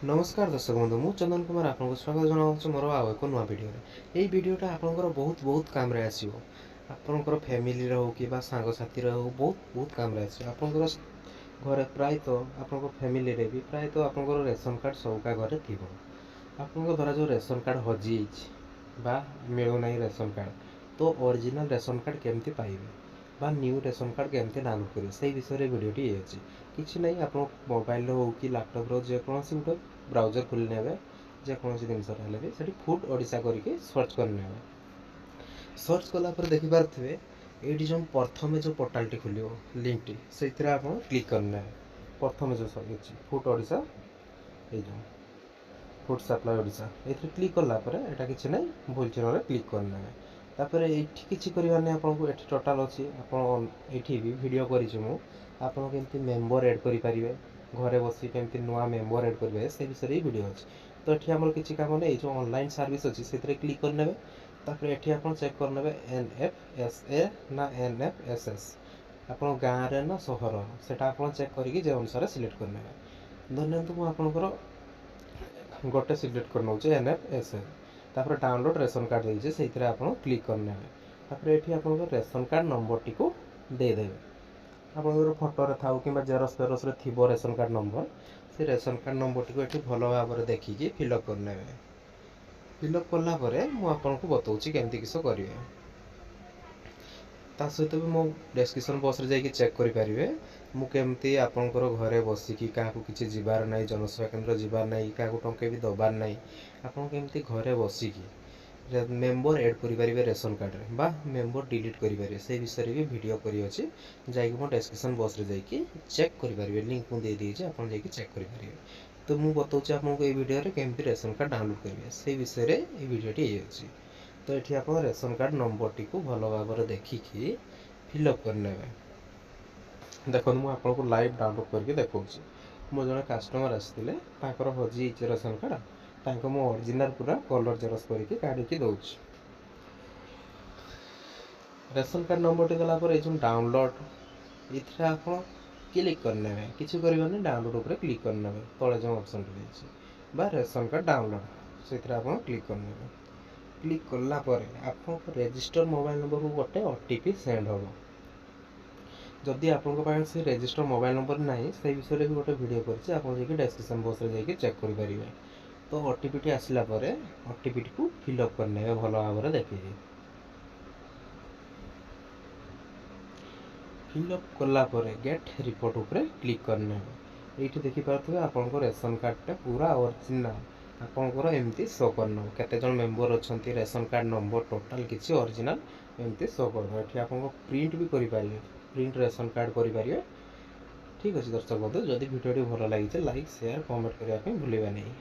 नमस्कार दर्शक बंधु मु चंदन कुमार आपको स्वागत जनाऊँ मोर आउ एक नुआ भिडियो यही भिडियोटा आपंकर बहुत बहुत काम आसो आपंकर फैमिली हो कि सांगसाथी हो बहुत काम आपंकर घरे प्रायतः आप फैमिली भी प्रायतः आप रेशन कार्ड सबका घरे थी आपंक द्वारा जो रेशन कार्ड हजि मिलूना रेशन कार्ड तो ओरिजिनल रेशन कार्ड केमती पाइबे बा न्यू रेशन कार्ड केमती डाउनलोड करेंगे से विषय भिडियोटी ये अच्छी किसी ना आप मोबाइल हो कि लैपटॉप जेकोसी गोटे ब्राउजर खोली ने जेकोसी जिन भी फूड ओडिशा करके सर्च करने सर्च कलापर देखिपे ये जो प्रथम जो पोर्टाल टी खोल लिंक टी से आप क्लिक करने प्रथम जो सब फूड ओडिशा ये जो फूड सप्लाई ओडिशा ये क्लिक कलापर यहाँ किसी ना भूल चिन्ह क्लिक करने तापर ये किसी करवानी आपको ये टोटाल अच्छी आपठी भी भिड करमती मेम्बर एड करेंगे घरे बस केमती नुआ मेम्बर एड करेंगे से विषय भिड अच्छी तो ये आम किसी काम नहीं जो ऑनलाइन सर्विस अच्छी से क्लिक करने ये आप चेक करने NFSA ना NFSS आप गाँव ना सहर से चेक करके अनुसार सिलेक्ट करने धन्यवाद मुझे गोटे सिलेक्ट कर नौ NFSA तापर डाउनलोड रेशन कार्ड देजे से आप क्लिक करने तापर ये आप रेशन कार्ड नंबर टी को देदेवे आप फोटो था कि जेरक्स फेरक्स थी रेशन कार्ड नंबर से रेशन कार्ड नंबर टी को ये भल भाव में देखिए फिलअप करने फिलअप कलापर मुझे बताऊँ केमती किस करेंगे ता सहित भी मो डेस्क्रिप्शन बॉक्स रे जाके चेक करेंगे मुझे आपंकर घरे बसिकी क्या किसी जीवार ना जनसेवा केन्द्र जीवार ना क्या टंके भी दबार ना आपमती घरे बसिकी मेम्बर एड करेंगे रेशन कार्ड रे बा मेम्बर डिलीट करेंगे से विषय भी वीडियो करी जाकि मो डेस्क्रिप्शन बॉक्स रे जाकि चेक करेंगे लिंक मुझे दे दीजिए आप चेक करेंगे तो मुझे बताऊँ आपको ये वीडियो केमती रेशन कार्ड डाउनलोड करेंगे से विषय ये वीडियोटी ये अच्छी तो ये आप रेशन कार्ड नंबर टी को भल भाव में देखिकी फिलअप करने देखो मुझे आपको लाइव डाउनलोड करके देखा मो जड़े कस्टमर आसते हजि रेशन कार्ड मो ओरिजिनल पूरा कलर जेरक्स करके काढ़ी दौर रेशन कार्ड नंबर टी गलापर ये डाउनलोड ये आप क्लिक करने किसी करेंगे डाउनलोड उपर क्लिक करने तले जो ऑप्शन बा रेशन कार्ड डाउनलोड से आप क्लिक करने क्लिक कलापर आप रजिस्टर मोबाइल नंबर को गोटे OTP सेंड हम जदि आप से रजिस्टर मोबाइल नंबर ना से विषय भी गोटे वीडियो कर डेस्क्रिप्शन बॉक्स रे जाके चेक करेंगे तो OTP टी आसला OTP टी को फिलअप करने भल भाव में देखिए फिलअप कलापर गेट रिपोर्ट उपर क्लिक करने ये देखिपे आप रेशन कार्डटा पूरा ओरिजिनल आपंकर एमती शो करना केते जन मेम्बर अच्छा रेशन कार्ड नंबर टोटाल किसी ओरिजिनल एमती शो करना ये आप प्रिंट भी करेंगे प्रिंट रेशन कार्ड करेंगे ठीक अच्छे दर्शक बंधु जदि भिडियो भल लगी लाइक शेयर कमेंट करने भूलें नहीं।